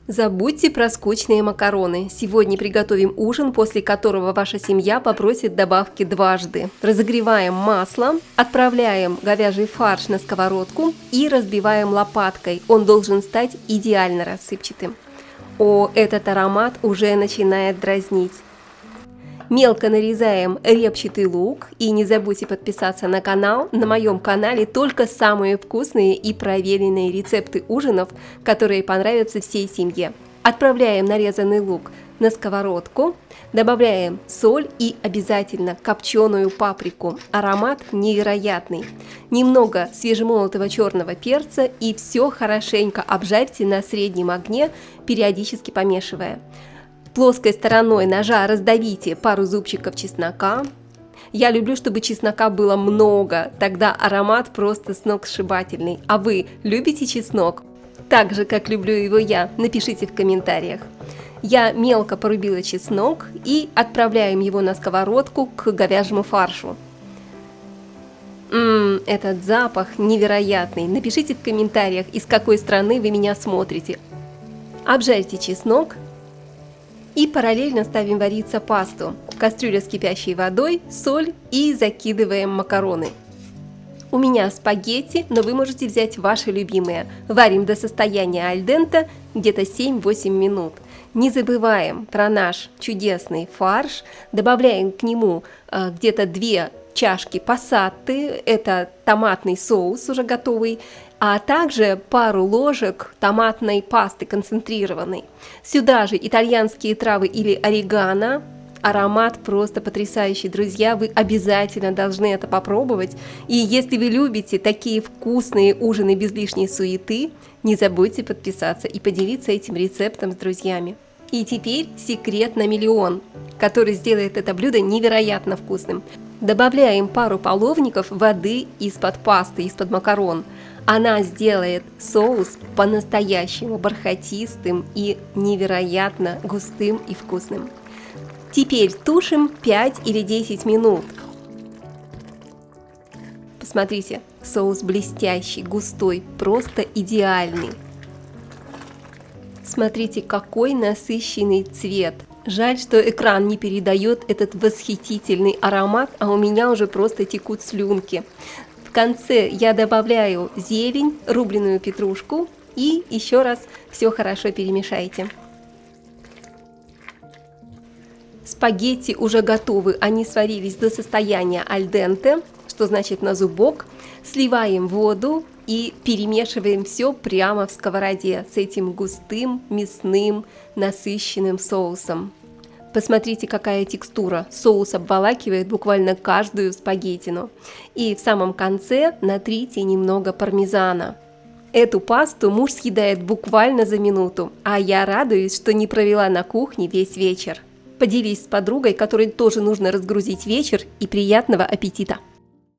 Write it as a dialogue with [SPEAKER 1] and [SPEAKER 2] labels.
[SPEAKER 1] Забудьте про скучные макароны. Сегодня приготовим ужин, после которого ваша семья попросит добавки дважды. Разогреваем масло, отправляем говяжий фарш на сковородку и разбиваем лопаткой. Он должен стать идеально рассыпчатым. О, этот аромат уже начинает дразнить. Мелко нарезаем репчатый лук и не забудьте подписаться на канал. На моем канале только самые вкусные и проверенные рецепты ужинов, которые понравятся всей семье. Отправляем нарезанный лук на сковородку, добавляем соль и обязательно копченую паприку. Аромат невероятный. Немного свежемолотого черного перца и все хорошенько обжарьте на среднем огне, периодически помешивая. Плоской стороной ножа раздавите пару зубчиков чеснока. Я люблю, чтобы чеснока было много, тогда аромат просто сногсшибательный. А вы любите чеснок? Так же, как люблю его я, напишите в комментариях. Я мелко порубила чеснок и отправляем его на сковородку к говяжьему фаршу. Этот запах невероятный. Напишите в комментариях, из какой страны вы меня смотрите. Обжарьте чеснок. И параллельно ставим вариться пасту. Кастрюля с кипящей водой, соль и закидываем макароны. У меня спагетти, но вы можете взять ваши любимые. Варим до состояния аль денте где-то 7-8 минут. Не забываем про наш чудесный фарш. Добавляем к нему где-то 2 чашки пассаты, это томатный соус уже готовый, а также пару ложек томатной пасты концентрированной. Сюда же итальянские травы или орегано. Аромат просто потрясающий, друзья, вы обязательно должны это попробовать. И если вы любите такие вкусные ужины без лишней суеты, не забудьте подписаться и поделиться этим рецептом с друзьями. И теперь секрет на миллион, который сделает это блюдо невероятно вкусным. Добавляем пару половников воды из-под пасты, из-под макарон. Она сделает соус по-настоящему бархатистым и невероятно густым и вкусным. Теперь тушим 5 или 10 минут. Посмотрите, соус блестящий, густой, просто идеальный. Смотрите, какой насыщенный цвет. Жаль, что экран не передает этот восхитительный аромат, а у меня уже просто текут слюнки. В конце я добавляю зелень, рубленую петрушку и еще раз все хорошо перемешайте. Спагетти уже готовы, они сварились до состояния аль денте, что значит на зубок. Сливаем воду и перемешиваем все прямо в сковороде с этим густым, мясным, насыщенным соусом. Посмотрите, какая текстура. Соус обволакивает буквально каждую спагеттину. И в самом конце натрите немного пармезана. Эту пасту муж съедает буквально за минуту, а я радуюсь, что не провела на кухне весь вечер. Поделись с подругой, которой тоже нужно разгрузить вечер, и приятного аппетита!